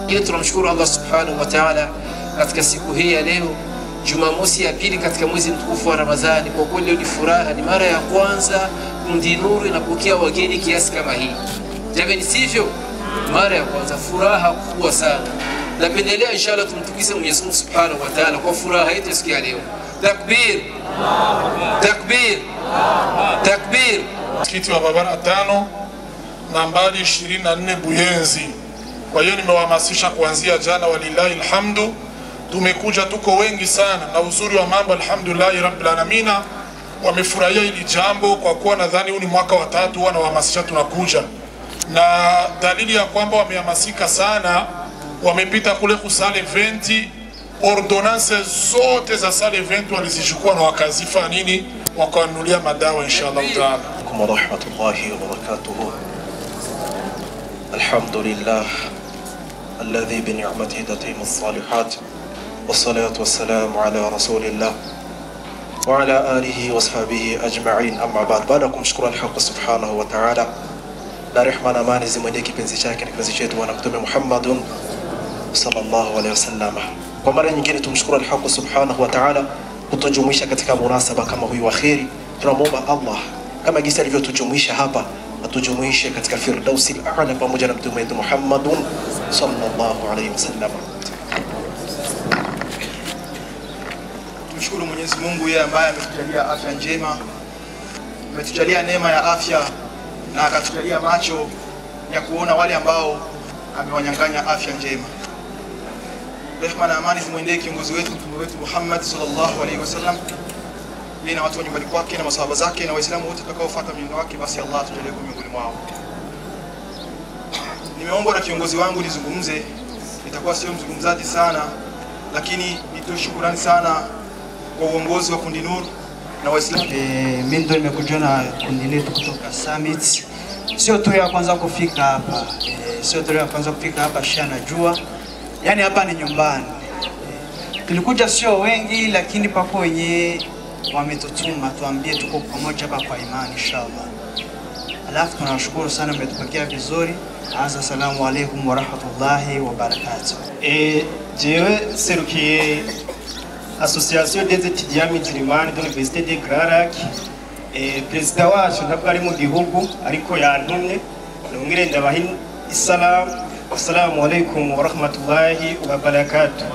Ili tunamshukuru Allah subhanahu wa ta'ala katika siku hii ya leo, Jumamosi ya pili katika mwezi mtukufu wa Ramadhani. Kwa kweli leo ni furaha, ni mara ya kwanza Kundi Nuru inapokea wageni kiasi kama hii. Jamani, sivyo? Mara ya kwanza, furaha kubwa sana. Napendelea inshallah tumtukize Mwenyezi Mungu subhanahu wa ta'ala kwa furaha yetu siku ya leo. Takbir, takbir, takbir. Msikiti wa Barabara 5 nambari 24 Buyenzi. Kwa hiyo nimewahamasisha kuanzia jana, walillahi alhamdu. Tumekuja, tuko wengi sana, na uzuri wa mambo alhamdulillah rabbil alamin, wamefurahia hili jambo, kwa kuwa nadhani huu ni mwaka wa 3 wanawahamasisha tunakuja, na dalili ya kwamba wamehamasika sana, wamepita kule kusale 20 ordonance zote za sale 20 walizichukua na wakazifa nini, wakawanunulia madawa inshallah taala. Wa rahmatullahi wa barakatuh. Alhamdulillah alladhi bi ni'matihi tatimmu as-salihat, wassalatu wassalamu ala rasulillah wa ala alihi wa sahbihi ajma'in, amma ba'd. Baada kumshukuru Allah subhanahu wa ta'ala, na rehma na amani zimwendee kipenzi chake na kipenzi chetu Bwana Mtume Muhammadun sallallahu alaihi wasallam. Kwa mara nyingine tumshukuru Allah subhanahu wa ta'ala kutujumuisha katika munasaba kama huyu wa kheri. Tunamuomba Allah kama jinsi alivyotujumuisha hapa, atujumuishe katika firdausi al-a'la pamoja na Mtume wetu Muhammadun sallallahu alaihi wasallam. Tumshukuru Mwenyezi Mungu yeye ambaye ametujalia afya njema, ametujalia neema ya afya na akatujalia macho ya kuona wale ambao amewanyang'anya afya njema. Rehma na amani zimwendee kiongozi wetu Mtume wetu Muhammad sallallahu alaihi wasallam, yeye na watu wa nyumbani kwake na masahaba zake na waislamu wote tutakaofuata mwenendo wake, basi Allah atujalie kwa miongoni mwao. Nimeomba na kiongozi wangu nizungumze, nitakuwa sio mzungumzaji sana, lakini nitoe shukrani sana kwa uongozi wa Kundi Nuru na waislamu. Mimi ndo nimekuja na kundi letu kutoka Summit. Sio tu ya kwanza kufika hapa, sio tu ya kwanza kufika hapa, sha najua. Yani hapa ni nyumbani. Tulikuja sio wengi, lakini papo wenyewe wametutuma tuambie tuko pamoja hapa kwa imani inshallah. Alafu tunashukuru sana, mmetupokea vizuri. Assalamu alaykum wa rahmatullahi wa barakatuh. Jewe serukiye Association des étudiants musulmans de l'Université de Grand Lac. Perezida wacu ntabwo ari mu gihugu ariko yantumye, ndamwire ndabaha isalamu. Assalamu alaykum wa rahmatullahi wa barakatuh.